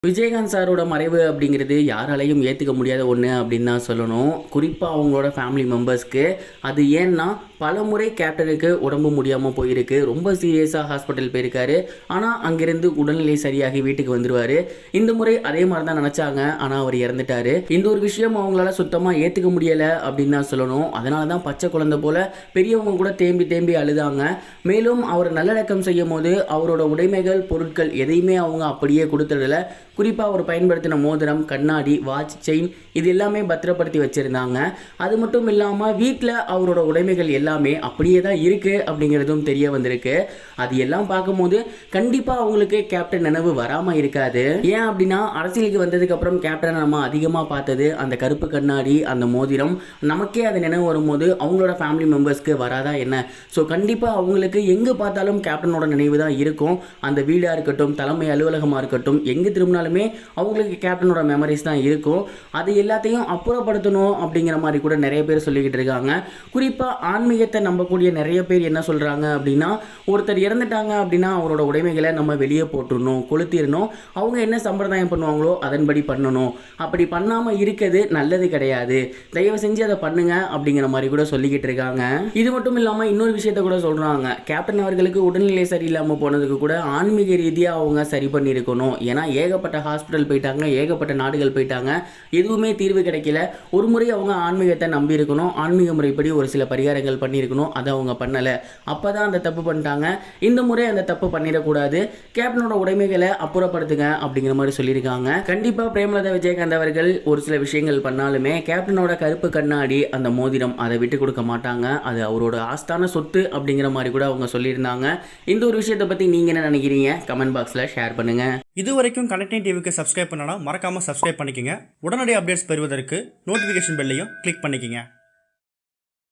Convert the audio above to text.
விஜயகாந்த் சாரோட மறைவு அப்படிங்கிறது யாராலையும் ஏற்றுக்க முடியாத ஒன்று அப்படின்னு தான் சொல்லணும். குறிப்பாக அவங்களோட ஃபேமிலி மெம்பர்ஸ்க்கு. அது ஏன்னா பல முறை கேப்டனுக்கு உடம்பு முடியாமல் போயிருக்கு. ரொம்ப சீரியஸாக ஹாஸ்பிட்டல் போயிருக்காரு. ஆனால் அங்கிருந்து உடல்நிலை சரியாகி வீட்டுக்கு வந்துடுவார். இந்த முறை அதே மாதிரி தான் நினச்சாங்க. ஆனால் அவர் இறந்துட்டார். இந்த ஒரு விஷயம் அவங்களால சுத்தமாக ஏற்றுக்க முடியலை அப்படின்னு தான் சொல்லணும். அதனால தான் பச்சை குழந்தை போல் பெரியவங்க கூட தேம்பி தேம்பி அழுதாங்க. மேலும் அவர் நல்லடக்கம் செய்யும் போது அவரோட உடைமைகள் பொருட்கள் எதையுமே அவங்க அப்படியே கொடுத்துடல. குறிப்பாக அவர் பயன்படுத்தின மோதிரம், கண்ணாடி, வாட்ச், செயின் இது எல்லாமே பத்திரப்படுத்தி வச்சுருந்தாங்க. அது மட்டும் இல்லாமல் வீட்டில் அவரோட உடைமைகள் எல்லாமே அப்படியே தான் இருக்குது அப்படிங்கிறதும் தெரிய வந்திருக்கு. அது எல்லாம் பார்க்கும்போது கண்டிப்பாக அவங்களுக்கு கேப்டன் நினைவு வராமல் இருக்காது. ஏன் அப்படின்னா அரசியலுக்கு வந்ததுக்கப்புறம் கேப்டனை நம்ம அதிகமாக பார்த்தது அந்த கருப்பு கண்ணாடி, அந்த மோதிரம். நமக்கே அது நினைவு வரும்போது அவங்களோட ஃபேமிலி மெம்பர்ஸ்க்கு வராதா என்ன? ஸோ கண்டிப்பாக அவங்களுக்கு எங்கே பார்த்தாலும் கேப்டனோட நினைவு தான் இருக்கும். அந்த வீடாக இருக்கட்டும், தலைமை அலுவலகமாக இருக்கட்டும், எங்கே திரும்பினாலும் அவங்களுக்கு கேப்டனோட மெமரிஸ் தான் இருக்கும். அது எல்லாத்தையும் அப்புறப்படுத்தணும் அப்படிங்கிற மாதிரி கூட நிறைய பேர் சொல்லிக்கிட்டு இருக்காங்க. குறிப்பாக ஆன்மீகத்தை நம்பக்கூடிய நிறைய பேர் என்ன சொல்கிறாங்க அப்படின்னா, ஒருத்தர் இறந்துட்டாங்க அப்படின்னா அவரோட உடைமைகளை நம்ம வெளியே போட்டுடணும், கொளுத்திடணும். அவங்க என்ன சம்பிரதாயம் பண்ணுவாங்களோ அதன்படி பண்ணணும். அப்படி பண்ணாமல் இருக்கிறது நல்லது கிடையாது. தயவு செஞ்சு அதை பண்ணுங்க அப்படிங்கிற மாதிரி கூட சொல்லிக்கிட்டு இருக்காங்க. இது மட்டும் இல்லாமல் இன்னொரு விஷயத்த கூட சொல்கிறாங்க. கேப்டன் அவர்களுக்கு உடல்நிலை சரியில்லாமல் போனதுக்கு கூட ஆன்மீக ரீதியாக அவங்க சரி பண்ணியிருக்கணும். ஏன்னா ஏகப்பட்ட ஹாஸ்பிட்டல் போயிட்டாங்க, ஏகப்பட்ட நாடுகள் போயிட்டாங்க, எதுவுமே தீர்வு கிடைக்கல. ஒரு முறை அவங்க ஆன்மீகத்தை நம்பி இருக்கணும், ஆன்மீக முறைப்படி ஒரு சில பரிகாரங்கள் பண்ணியிருக்கணும். அதை அவங்க பண்ணலை. அப்போ தான் அந்த தப்பு பண்ணிட்டாங்க. இந்த முறை அந்த தப்பு பண்ணிடக்கூடாது. கேப்டனோட உடைமைகளை அப்புறப்படுத்துங்க அப்படிங்கிற மாதிரி சொல்லியிருக்காங்க. கண்டிப்பாக பிரேமலதா விஜயகாந்த் அவர்கள் ஒரு சில விஷயங்கள் பண்ணாலுமே கேப்டனோட கருப்பு கண்ணாடி, அந்த மோதிரம் அதை விட்டு கொடுக்க மாட்டாங்க. அது அவரோட ஆஸ்தான சொத்து அப்படிங்கிற மாதிரி கூட அவங்க சொல்லியிருந்தாங்க. இந்த ஒரு விஷயத்தை பற்றி நீங்கள் என்ன நினைக்கிறீங்க? கமெண்ட் பாக்ஸில் ஷேர் பண்ணுங்கள். இது வரைக்கும் கனெக்டிங் டிவிக்கு சப்ஸ்கிரைப் பண்ணனா மறக்காமல் சப்ஸ்கிரைப் பண்ணிக்கங்க. உடனடி அப்டேட்ஸ் பெறுவதற்கு நோட்டிஃபிகேஷன் பெல்லையும் கிளிக் பண்ணிக்கங்க.